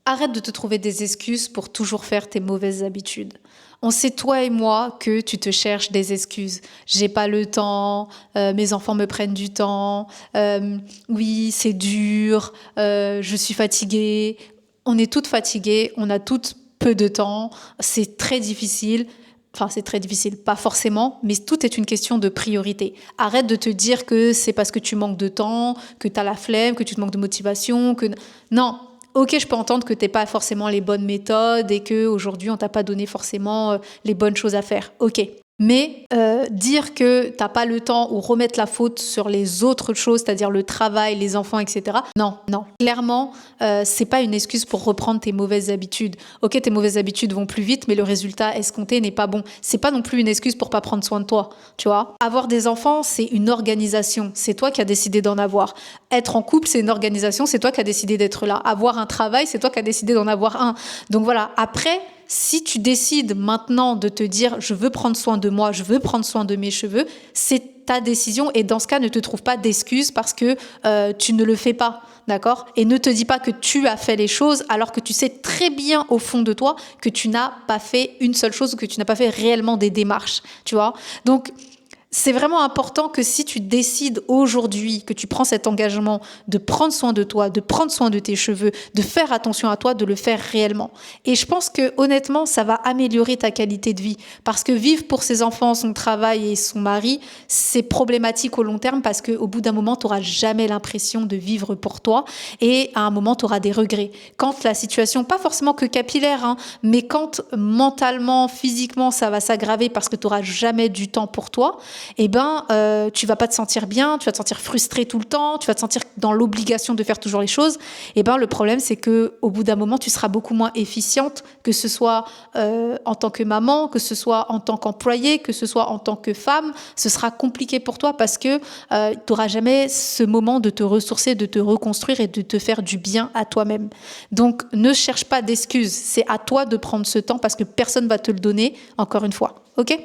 Arrête de te trouver des excuses pour toujours faire tes mauvaises habitudes. On sait, toi et moi, que tu te cherches des excuses. J'ai pas le temps, mes enfants me prennent du temps, oui, c'est dur, je suis fatiguée. On est toutes fatiguées, on a toutes peu de temps, c'est très difficile. Enfin, c'est très difficile, pas forcément, mais tout est une question de priorité. Arrête de te dire que c'est parce que tu manques de temps, que tu as la flemme, que tu te manques de motivation, que... Non, ok, je peux entendre que t'aies pas forcément les bonnes méthodes et que aujourd'hui on t'a pas donné forcément les bonnes choses à faire. Ok. Mais dire que t'as pas le temps ou remettre la faute sur les autres choses, c'est-à-dire le travail, les enfants, etc. Non, non. Clairement, c'est pas une excuse pour reprendre tes mauvaises habitudes. Ok, tes mauvaises habitudes vont plus vite, mais le résultat escompté n'est pas bon. C'est pas non plus une excuse pour pas prendre soin de toi, tu vois. Avoir des enfants, c'est une organisation. C'est toi qui as décidé d'en avoir. Être en couple, c'est une organisation. C'est toi qui as décidé d'être là. Avoir un travail, c'est toi qui as décidé d'en avoir un. Donc voilà. Après, si tu décides maintenant de te dire je veux prendre soin de moi, je veux prendre soin de mes cheveux, c'est ta décision et dans ce cas ne te trouve pas d'excuses parce que tu ne le fais pas, d'accord? Et ne te dis pas que tu as fait les choses alors que tu sais très bien au fond de toi que tu n'as pas fait une seule chose ou que tu n'as pas fait réellement des démarches, tu vois? Donc c'est vraiment important que si tu décides aujourd'hui que tu prends cet engagement de prendre soin de toi, de prendre soin de tes cheveux, de faire attention à toi, de le faire réellement. Et je pense que honnêtement, ça va améliorer ta qualité de vie. Parce que vivre pour ses enfants, son travail et son mari, c'est problématique au long terme parce qu'au bout d'un moment, tu n'auras jamais l'impression de vivre pour toi. Et à un moment, tu auras des regrets. Quand la situation, pas forcément que capillaire, hein, mais quand mentalement, physiquement, ça va s'aggraver parce que tu n'auras jamais du temps pour toi, eh ben, tu vas pas te sentir bien, tu vas te sentir frustré tout le temps, tu vas te sentir dans l'obligation de faire toujours les choses. Eh ben, le problème, c'est que au bout d'un moment, tu seras beaucoup moins efficiente, que ce soit en tant que maman, que ce soit en tant qu'employée, que ce soit en tant que femme. Ce sera compliqué pour toi parce que tu n'auras jamais ce moment de te ressourcer, de te reconstruire et de te faire du bien à toi-même. Donc, ne cherche pas d'excuses. C'est à toi de prendre ce temps parce que personne va te le donner, encore une fois. Ok ?